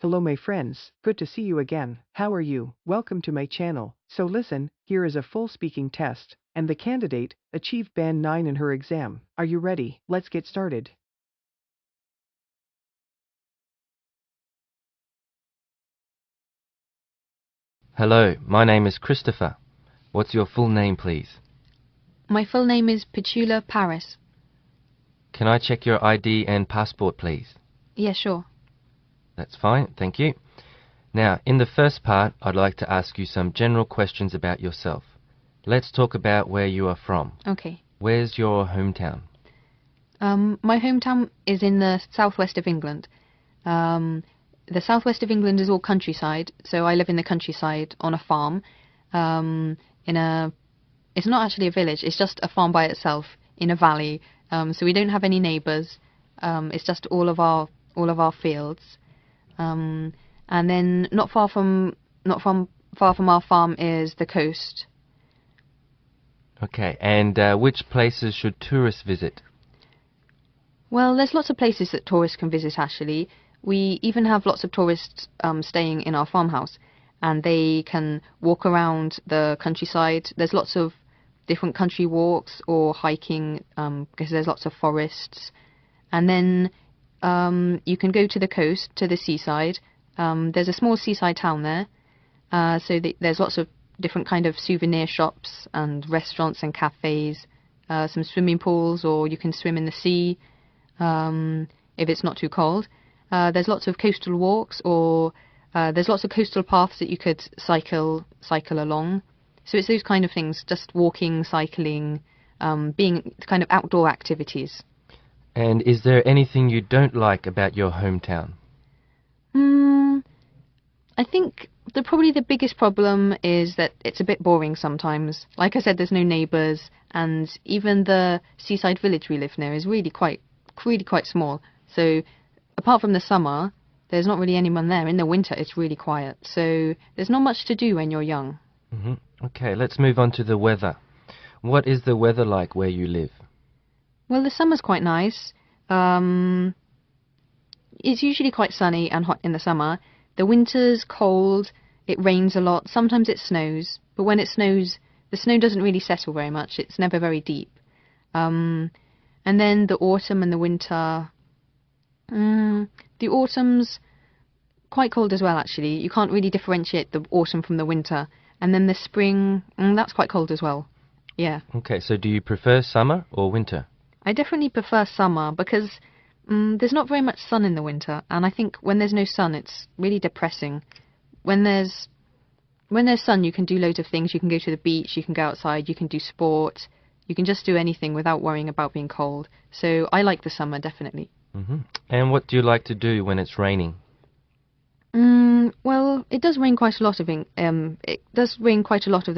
Hello my friends, good to see you again. How are you? Welcome to my channel. So listen, here is a full speaking test, and the candidate achieved band 9 in her exam. Are you ready? Let's get started. Hello, my name is Christopher. What's your full name, please? My full name is Petula Paris. Can I check your ID and passport, please? Yeah, sure. That's fine, thank you. Now, in the first part, I'd like to ask you some general questions about yourself. Let's talk about where you are from. Okay. Where's your hometown? My hometown is in the southwest of England. The southwest of England is all countryside, so I live in the countryside on a farm. It's not actually a village; it's just a farm by itself in a valley. So we don't have any neighbours. It's just all of our fields. And then not far from our farm is the coast. Okay, and which places should tourists visit? Well, there's lots of places that tourists can visit, actually. We even have lots of tourists staying in our farmhouse, and they can walk around the countryside. There's lots of different country walks or hiking because there's lots of forests. And then you can go to the coast, to the seaside. There's a small seaside town there, there's lots of different kind of souvenir shops and restaurants and cafes, some swimming pools, or you can swim in the sea if it's not too cold. There's lots of coastal walks, or there's lots of coastal paths that you could cycle along. So it's those kind of things, just walking, cycling, being kind of outdoor activities. And is there anything you don't like about your hometown? I think probably the biggest problem is that it's a bit boring sometimes. Like I said, there's no neighbours, and even the seaside village we live near is really quite small. So apart from the summer, there's not really anyone there. In the winter, it's really quiet. So there's not much to do when you're young. Okay, let's move on to the weather. What is the weather like where you live? Well, the summer's quite nice. It's usually quite sunny and hot in the summer. The winter's cold. It rains a lot. Sometimes it snows. But when it snows, the snow doesn't really settle very much. It's never very deep. And then the autumn and the winter. The autumn's quite cold as well, actually. You can't really differentiate the autumn from the winter. And then the spring, that's quite cold as well. Yeah. Okay, so do you prefer summer or winter? I definitely prefer summer because there's not very much sun in the winter, and I think when there's no sun, it's really depressing. When there's sun, you can do loads of things. You can go to the beach, you can go outside, you can do sport, you can just do anything without worrying about being cold. So I like the summer, definitely. And what do you like to do when it's raining? Well, it does rain quite a lot of the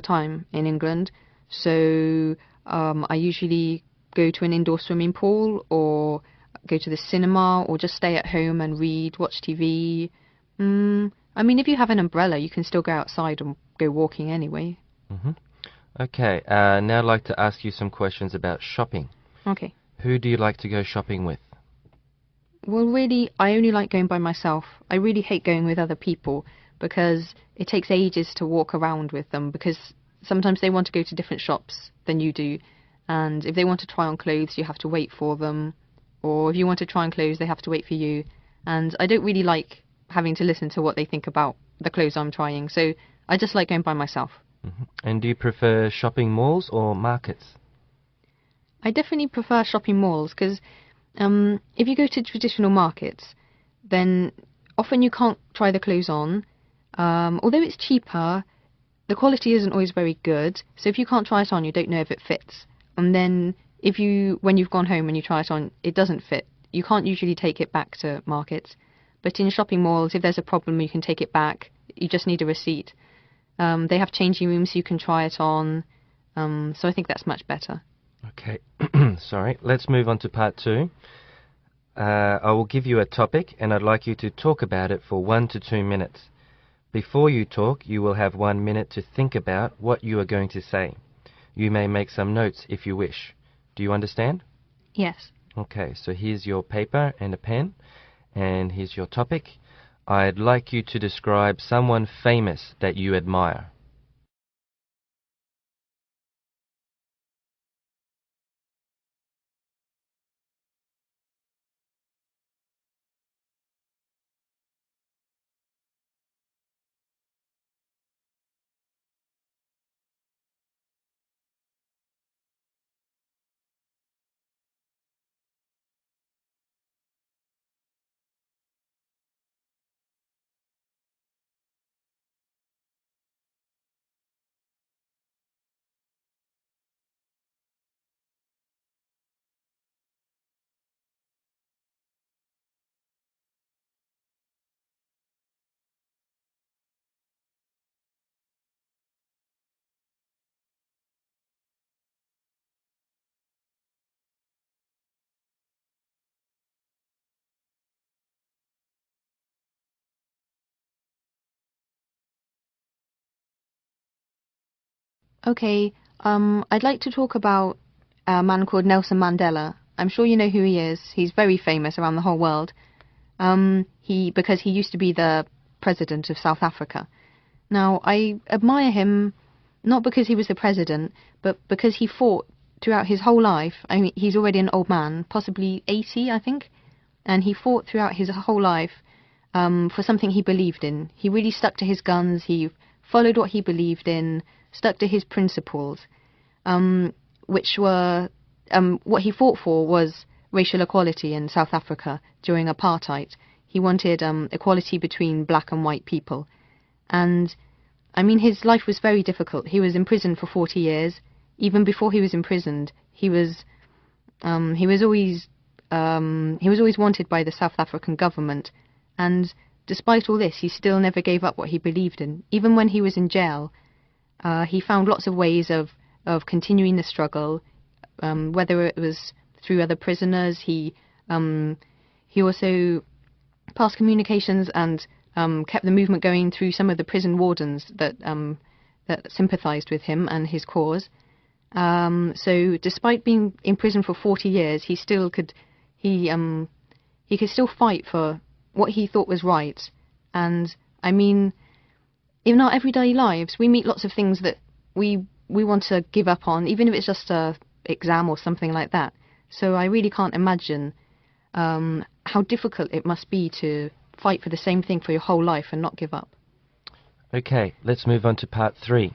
time in England. So I usually go to an indoor swimming pool, or go to the cinema, or just stay at home and read, watch TV. I mean, if you have an umbrella, you can still go outside and go walking anyway. Okay, now I'd like to ask you some questions about shopping. Okay. Who do you like to go shopping with? Well, really, I only like going by myself. I really hate going with other people because it takes ages to walk around with them, because sometimes they want to go to different shops than you do. And if they want to try on clothes, you have to wait for them. Or if you want to try on clothes, they have to wait for you. And I don't really like having to listen to what they think about the clothes I'm trying. So I just like going by myself. And do you prefer shopping malls or markets? I definitely prefer shopping malls because if you go to traditional markets, then often you can't try the clothes on. Although it's cheaper, the quality isn't always very good. So if you can't try it on, you don't know if it fits. And then when you've gone home and you try it on, it doesn't fit. You can't usually take it back to markets. But in shopping malls, if there's a problem, you can take it back. You just need a receipt. They have changing rooms so you can try it on. So I think that's much better. Okay, sorry. Let's move on to part 2. I will give you a topic, and I'd like you to talk about it for 1 to 2 minutes. Before you talk, you will have 1 minute to think about what you are going to say. You may make some notes if you wish. Do you understand? Yes. Okay, so here's your paper and a pen, and here's your topic. I'd like you to describe someone famous that you admire. Okay, I'd like to talk about a man called Nelson Mandela. I'm sure you know who he is. He's very famous around the whole world. Because he used to be the president of South Africa. Now, I admire him not because he was the president, but because he fought throughout his whole life. I mean, he's already an old man, possibly 80, I think, and he fought throughout his whole life for something he believed in. He really stuck to his guns. He followed what he believed in, stuck to his principles, which were what he fought for was racial equality in South Africa during apartheid. He wanted equality between black and white people. And, I mean, his life was very difficult. He was imprisoned for 40 years. Even before he was imprisoned, he was always wanted by the South African government. And despite all this, he still never gave up what he believed in. Even when he was in jail, he found lots of ways of continuing the struggle, whether it was through other prisoners. He also passed communications and kept the movement going through some of the prison wardens that sympathized with him and his cause. So despite being in prison for 40 years, he could still fight for what he thought was right. And I mean, in our everyday lives, we meet lots of things that we want to give up on, even if it's just a exam or something like that. So I really can't imagine how difficult it must be to fight for the same thing for your whole life and not give up. Okay, let's move on to part 3.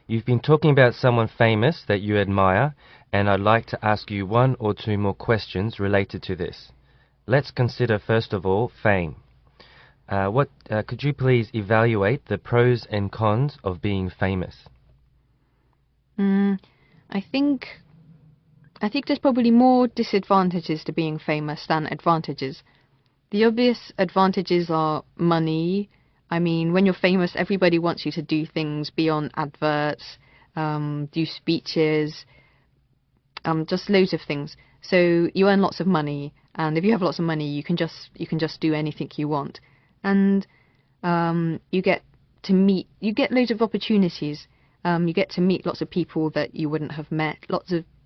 You've been talking about someone famous that you admire, and I'd like to ask you 1 or 2 more questions related to this. Let's consider first of all fame. Could you please evaluate the pros and cons of being famous? I think there's probably more disadvantages to being famous than advantages. The obvious advantages are money. I mean, when you're famous, everybody wants you to do things beyond adverts, do speeches, just loads of things. So you earn lots of money, and if you have lots of money, you can just do anything you want, and you get loads of opportunities. You get to meet lots of people that you wouldn't have met,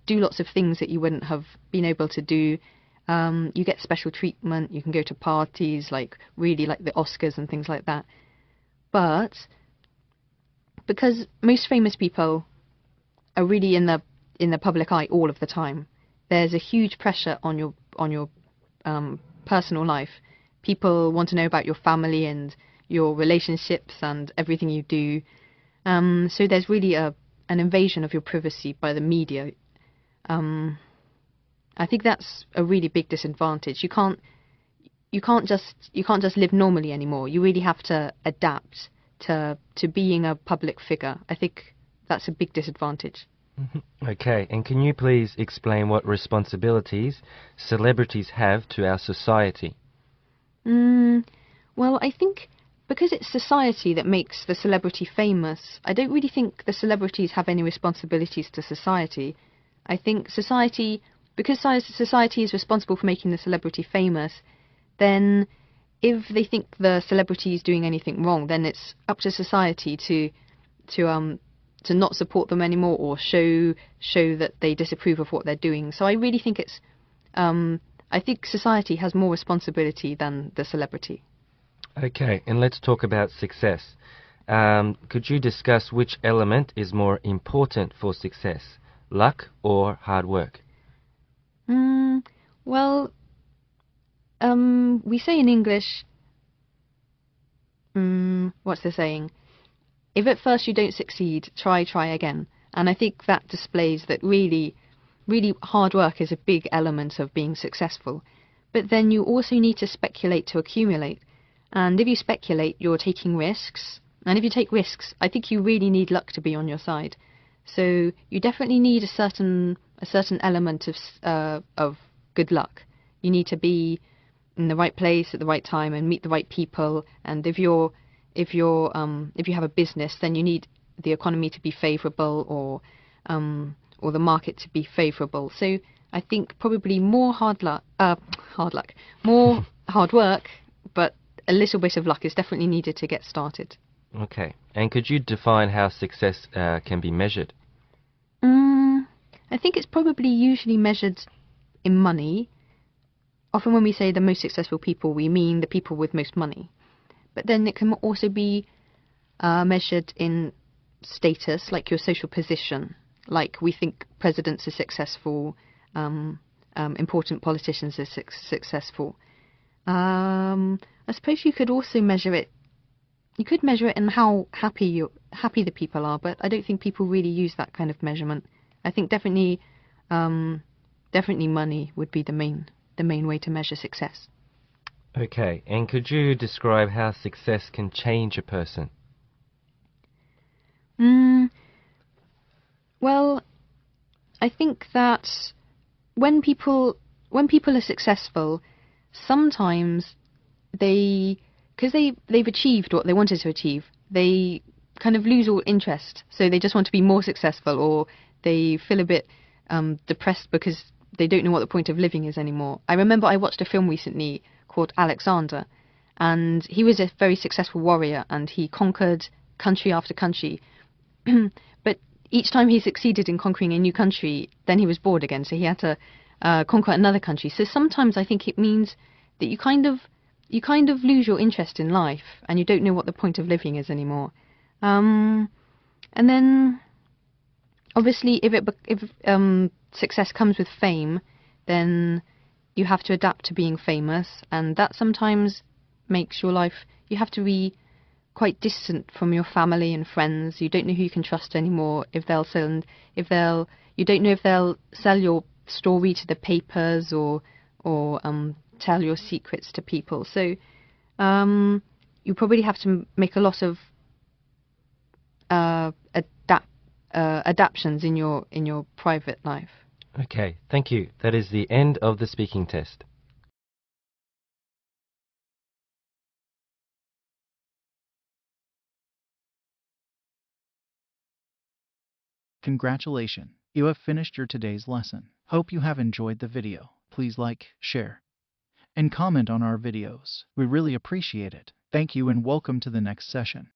do lots of things that you wouldn't have been able to do. You get special treatment. You can go to parties like the Oscars and things like that. But because most famous people are really in the public eye all of the time, there's a huge pressure on your personal life. People want to know about your family and your relationships and everything you do. So there's really an invasion of your privacy by the media. I think that's a really big disadvantage. You can't just live normally anymore. You really have to adapt to being a public figure. I think that's a big disadvantage. Okay, and can you please explain what responsibilities celebrities have to our society? Well, I think because it's society that makes the celebrity famous, I don't really think the celebrities have any responsibilities to society. I think because society is responsible for making the celebrity famous, then if they think the celebrity is doing anything wrong, then it's up to society to not support them anymore or show that they disapprove of what they're doing. So I really think I think society has more responsibility than the celebrity. Okay, and let's talk about success. Could you discuss which element is more important for success, luck or hard work? Mm, well, we say in English, what's the saying? If at first you don't succeed, try again. And I think that displays that really hard work is a big element of being successful. But then you also need to speculate to accumulate. And if you speculate, you're taking risks. And if you take risks, I think you really need luck to be on your side. So you definitely need a certain element of good luck. You need to be in the right place at the right time and meet the right people. And if you have a business, then you need the economy to be favourable or the market to be favourable. So I think probably more more hard work, but a little bit of luck is definitely needed to get started. Okay, and could you define how success can be measured? I think it's probably usually measured in money. Often when we say the most successful people, we mean the people with most money. But then it can also be measured in status, like your social position. Like we think presidents are successful, important politicians are successful. I suppose you could also measure it. You could measure it in how happy the people are, but I don't think people really use that kind of measurement. I think definitely money would be the main way to measure success. Okay, and could you describe how success can change a person? Mm, well, I think that when people are successful, sometimes they've achieved what they wanted to achieve, they kind of lose all interest. So they just want to be more successful, or they feel a bit depressed because they don't know what the point of living is anymore. I remember I watched a film recently called Alexander, and he was a very successful warrior, and he conquered country after country. But each time he succeeded in conquering a new country, then he was bored again, so he had to conquer another country. So sometimes I think it means that you kind of lose your interest in life, and you don't know what the point of living is anymore. And then obviously, if success comes with fame, then you have to adapt to being famous, and that sometimes makes your life. You have to be quite distant from your family and friends. You don't know who you can trust anymore. You don't know if they'll sell your story to the papers or tell your secrets to people. So you probably have to make a lot of adaptations in your private life. Okay, thank you. That is the end of the speaking test. Congratulations, you have finished your today's lesson. Hope you have enjoyed the video. Please like, share, and comment on our videos. We really appreciate it. Thank you and welcome to the next session.